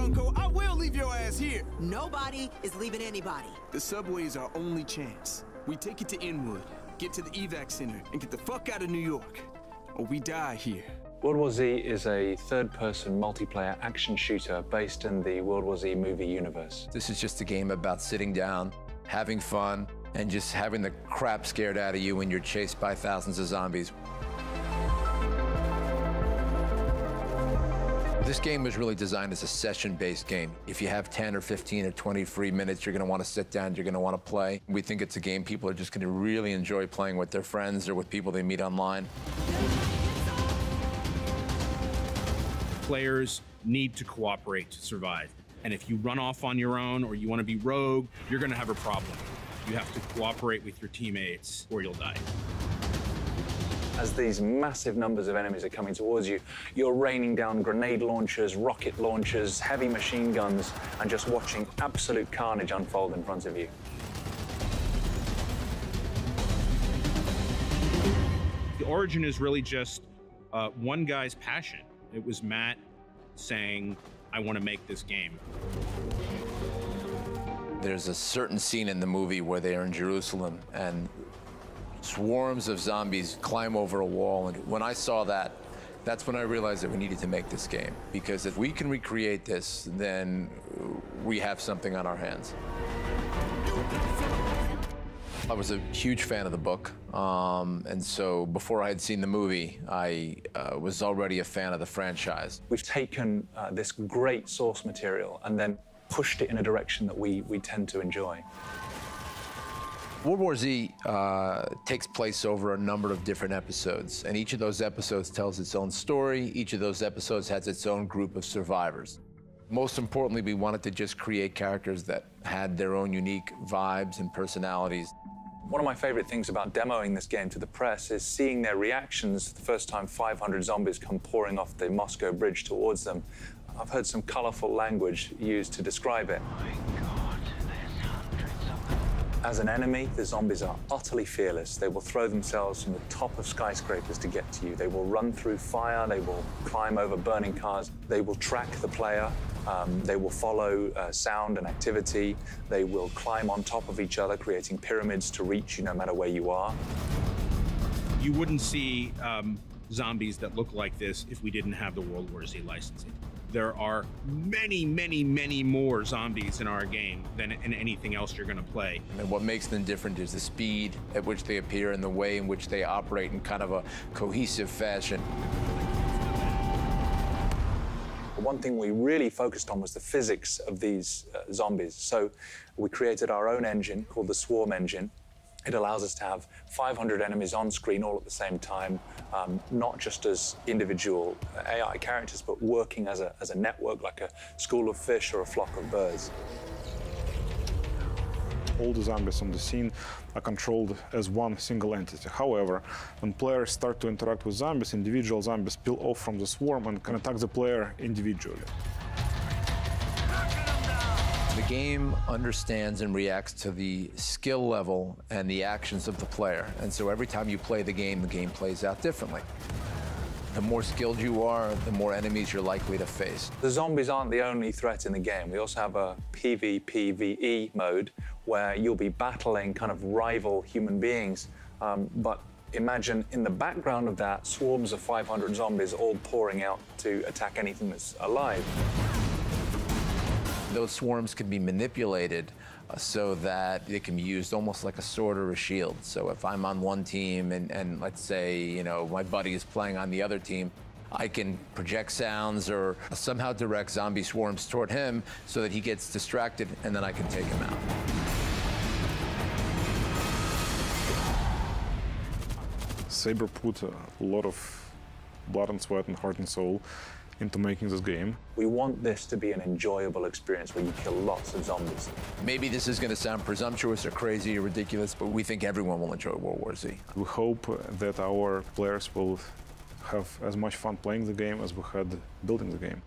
bunko, I will leave your ass here. Nobody is leaving anybody. The subway is our only chance. We take it to Inwood, get to the evac center, and get the fuck out of New York. Or we die here. World War Z is a third-person multiplayer action shooter based in the World War Z movie universe. This is just a game about sitting down, having fun, and just having the crap scared out of you when you're chased by thousands of zombies. This game was really designed as a session-based game. If you have 10 or 15 or 20 free minutes, you're going to want to sit down, you're going to want to play. We think it's a game people are just going to really enjoy playing with their friends or with people they meet online. Players need to cooperate to survive. And if you run off on your own or you want to be rogue, you're going to have a problem. You have to cooperate with your teammates or you'll die. As these massive numbers of enemies are coming towards you, you're raining down grenade launchers, rocket launchers, heavy machine guns, and just watching absolute carnage unfold in front of you. The origin is really just one guy's passion. It was Matt saying, I want to make this game. There's a certain scene in the movie where they are in Jerusalem and swarms of zombies climb over a wall. And when I saw that, that's when I realized that we needed to make this game. Because if we can recreate this, then we have something on our hands. I was a huge fan of the book, and so before I had seen the movie, I was already a fan of the franchise. We've taken this great source material and then pushed it in a direction that we tend to enjoy. World War Z takes place over a number of different episodes, and each of those episodes tells its own story. Each of those episodes has its own group of survivors. Most importantly, we wanted to just create characters that had their own unique vibes and personalities. One of my favorite things about demoing this game to the press is seeing their reactions the first time 500 zombies come pouring off the Moscow Bridge towards them. I've heard some colorful language used to describe it. As an enemy, the zombies are utterly fearless. They will throw themselves from the top of skyscrapers to get to you. They will run through fire. They will climb over burning cars. They will track the player. They will follow sound and activity. They will climb on top of each other, creating pyramids to reach you no matter where you are. You wouldn't see zombies that look like this if we didn't have the World War Z licensing. There are many, many, many more zombies in our game than in anything else you're going to play. And what makes them different is the speed at which they appear and the way in which they operate in kind of a cohesive fashion. One thing we really focused on was the physics of these zombies. So we created our own engine called the Swarm engine. It allows us to have 500 enemies on screen all at the same time, not just as individual AI characters, but working as a network, like a school of fish or a flock of birds. All the zombies on the scene are controlled as one single entity. However, when players start to interact with zombies, individual zombies peel off from the swarm and can attack the player individually. The game understands and reacts to the skill level and the actions of the player. And so every time you play the game plays out differently. The more skilled you are, the more enemies you're likely to face. The zombies aren't the only threat in the game. We also have a PvPvE mode where you'll be battling kind of rival human beings. But imagine in the background of that, swarms of 500 zombies all pouring out to attack anything that's alive. Those swarms can be manipulated so that they can be used almost like a sword or a shield. So if I'm on one team and let's say, you know, my buddy is playing on the other team, I can project sounds or somehow direct zombie swarms toward him so that he gets distracted and then I can take him out. Saber put a lot of blood and sweat and heart and soul into making this game. We want this to be an enjoyable experience where you kill lots of zombies. Maybe this is going to sound presumptuous or crazy or ridiculous, but we think everyone will enjoy World War Z. We hope that our players will have as much fun playing the game as we had building the game.